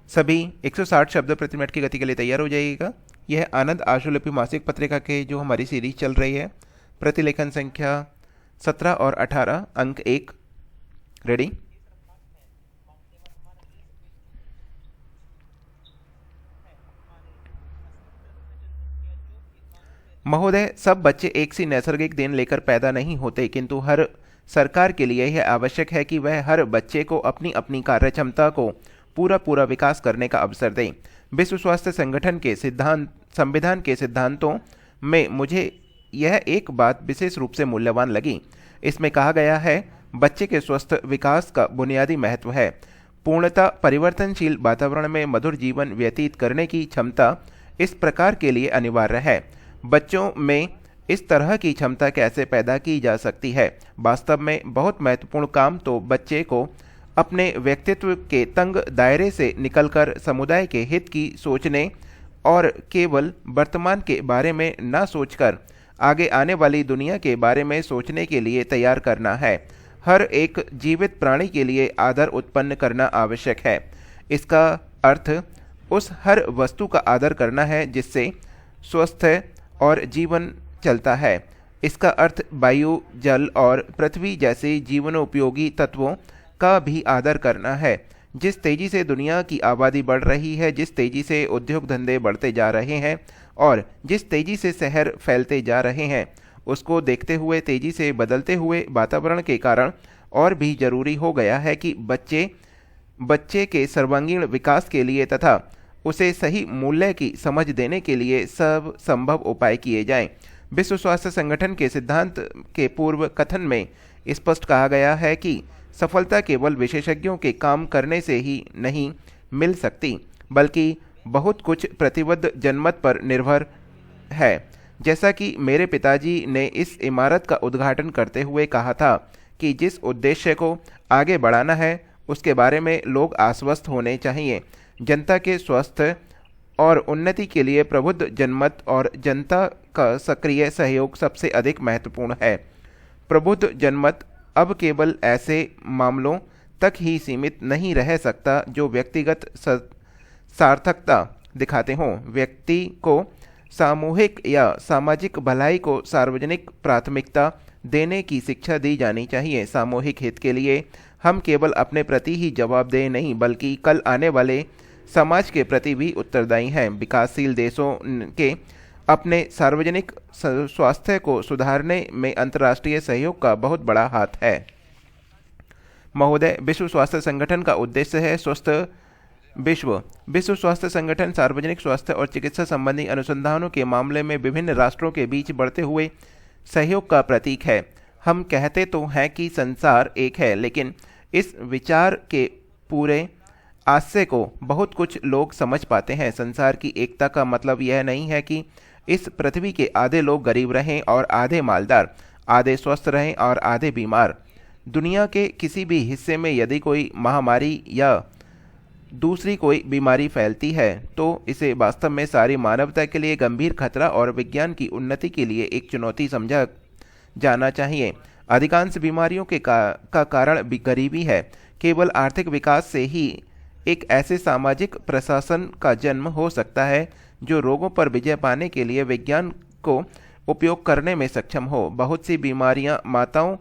सभी 160 शब्द प्रति मिनट की गति के लिए तैयार हो जाइएगा। यह आनंद आशुलिपि मासिक पत्रिका के जो हमारी सीरीज चल रही है, प्रतिलेखन संख्या 17 और 18, अंक 1। रेडी? महोदय, सब बच्चे एक सी नैसर्गिक देन लेकर पैदा नहीं होते, किंतु हर सरकार के लिए यह आवश्यक है कि वह हर बच्चे को अपनी अपनी कार्य क्षमता को पूरा पूरा विकास करने का अवसर दें। विश्व स्वास्थ्य संगठन के संविधान के सिद्धांतों में मुझे यह एक बात विशेष रूप से मूल्यवान लगी। इसमें कहा गया है, बच्चे के स्वस्थ विकास का बुनियादी महत्व है पूर्णतः परिवर्तनशील वातावरण में मधुर जीवन व्यतीत करने की क्षमता इस प्रकार के लिए अनिवार्य है। बच्चों में इस तरह की क्षमता कैसे पैदा की जा सकती है? वास्तव में बहुत महत्वपूर्ण काम तो बच्चे को अपने व्यक्तित्व के तंग दायरे से निकलकर समुदाय के हित की सोचने और केवल वर्तमान के बारे में न सोचकर आगे आने वाली दुनिया के बारे में सोचने के लिए तैयार करना है। हर एक जीवित प्राणी के लिए आदर उत्पन्न करना आवश्यक है। इसका अर्थ उस हर वस्तु का आदर करना है जिससे स्वस्थ और जीवन चलता है। इसका अर्थ वायु, जल और पृथ्वी जैसे जीवनोपयोगी तत्वों का भी आदर करना है। जिस तेजी से दुनिया की आबादी बढ़ रही है, जिस तेजी से उद्योग धंधे बढ़ते जा रहे हैं और जिस तेजी से शहर फैलते जा रहे हैं, उसको देखते हुए तेजी से बदलते हुए वातावरण के कारण और भी जरूरी हो गया है कि बच्चे के सर्वांगीण विकास के लिए तथा उसे सही मूल्य की समझ देने के लिए सब संभव उपाय किए जाएं। विश्व स्वास्थ्य संगठन के सिद्धांत के पूर्व कथन में स्पष्ट कहा गया है कि सफलता केवल विशेषज्ञों के काम करने से ही नहीं मिल सकती, बल्कि बहुत कुछ प्रतिबद्ध जनमत पर निर्भर है। जैसा कि मेरे पिताजी ने इस इमारत का उद्घाटन करते हुए कहा था कि जिस उद्देश्य को आगे बढ़ाना है उसके बारे में लोग आश्वस्त होने चाहिए। जनता के स्वास्थ्य और उन्नति के लिए प्रबुद्ध जनमत और जनता का सक्रिय सहयोग सबसे अधिक महत्वपूर्ण है। प्रबुद्ध जनमत अब केवल ऐसे मामलों तक ही सीमित नहीं रह सकता जो व्यक्तिगत सार्थकता दिखाते हों। व्यक्ति को सामूहिक या सामाजिक भलाई को सार्वजनिक प्राथमिकता देने की शिक्षा दी जानी चाहिए। सामूहिक हित के लिए हम केवल अपने प्रति ही जवाबदेह नहीं, बल्कि कल आने वाले समाज के प्रति भी उत्तरदायी हैं। विकासशील देशों के अपने सार्वजनिक स्वास्थ्य को सुधारने में अंतर्राष्ट्रीय सहयोग का बहुत बड़ा हाथ है। महोदय, विश्व स्वास्थ्य संगठन का उद्देश्य है स्वस्थ विश्व। विश्व स्वास्थ्य संगठन सार्वजनिक स्वास्थ्य और चिकित्सा संबंधी अनुसंधानों के मामले में विभिन्न राष्ट्रों के बीच बढ़ते हुए सहयोग का प्रतीक है। हम कहते तो हैं कि संसार एक है, लेकिन इस विचार के पूरे आशय को बहुत कुछ लोग समझ पाते हैं। संसार की एकता का मतलब यह नहीं है कि इस पृथ्वी के आधे लोग गरीब रहें और आधे मालदार, आधे स्वस्थ रहें और आधे बीमार। दुनिया के किसी भी हिस्से में यदि कोई महामारी या दूसरी कोई बीमारी फैलती है तो इसे वास्तव में सारी मानवता के लिए गंभीर खतरा और विज्ञान की उन्नति के लिए एक चुनौती समझा जाना चाहिए। अधिकांश बीमारियों का कारण भी गरीबी है। केवल आर्थिक विकास से ही एक ऐसे सामाजिक प्रशासन का जन्म हो सकता है जो रोगों पर विजय पाने के लिए विज्ञान को उपयोग करने में सक्षम हो। बहुत सी बीमारियां माताओं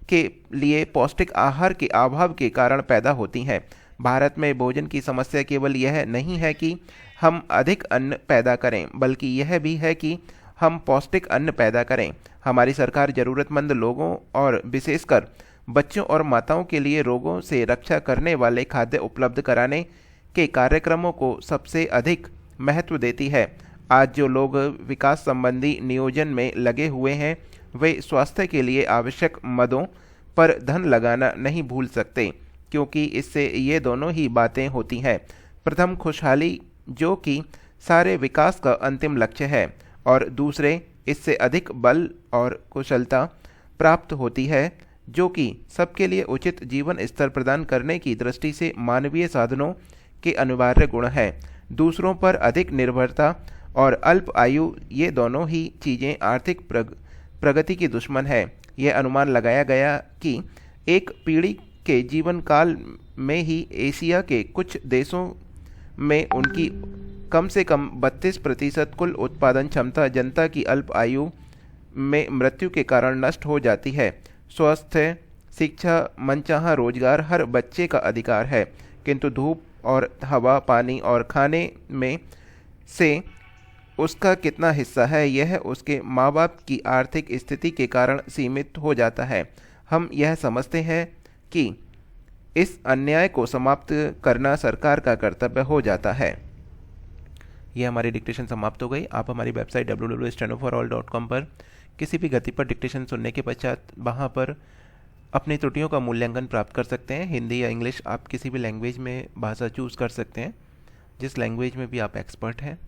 के लिए पौष्टिक आहार के अभाव के कारण पैदा होती हैं। भारत में भोजन की समस्या केवल यह नहीं है कि हम अधिक अन्न पैदा करें, बल्कि यह भी है कि हम पौष्टिक अन्न पैदा करें। हमारी सरकार जरूरतमंद लोगों और विशेषकर बच्चों और माताओं के लिए रोगों से रक्षा करने वाले खाद्य उपलब्ध कराने के कार्यक्रमों को सबसे अधिक महत्व देती है। आज जो लोग विकास संबंधी नियोजन में लगे हुए हैं वे स्वास्थ्य के लिए आवश्यक मदों पर धन लगाना नहीं भूल सकते, क्योंकि इससे ये दोनों ही बातें होती हैं। प्रथम, खुशहाली जो कि सारे विकास का अंतिम लक्ष्य है, और दूसरे, इससे अधिक बल और कुशलता प्राप्त होती है जो कि सबके लिए उचित जीवन स्तर प्रदान करने की दृष्टि से मानवीय साधनों के अनिवार्य गुण हैं। दूसरों पर अधिक निर्भरता और अल्प आयु, ये दोनों ही चीज़ें आर्थिक प्रगति की दुश्मन है। यह अनुमान लगाया गया कि एक पीढ़ी के जीवन काल में ही एशिया के कुछ देशों में उनकी कम से कम 32% कुल उत्पादन क्षमता जनता की अल्प आयु में मृत्यु के कारण नष्ट हो जाती है। स्वास्थ्य, शिक्षा, मनचाहा रोजगार हर बच्चे का अधिकार है, किंतु धूप और हवा, पानी और खाने में से उसका कितना हिस्सा है यह उसके माँ बाप की आर्थिक स्थिति के कारण सीमित हो जाता है। हम यह समझते हैं कि इस अन्याय को समाप्त करना सरकार का कर्तव्य हो जाता है। यह हमारी डिक्टेशन समाप्त हो गई। आप हमारी वेबसाइट www.stenoforall.com पर किसी भी गति पर डिक्टेशन सुनने के पश्चात वहाँ पर अपनी त्रुटियों का मूल्यांकन प्राप्त कर सकते हैं। हिंदी या इंग्लिश, आप किसी भी लैंग्वेज में भाषा चूज़ कर सकते हैं, जिस लैंग्वेज में भी आप एक्सपर्ट हैं।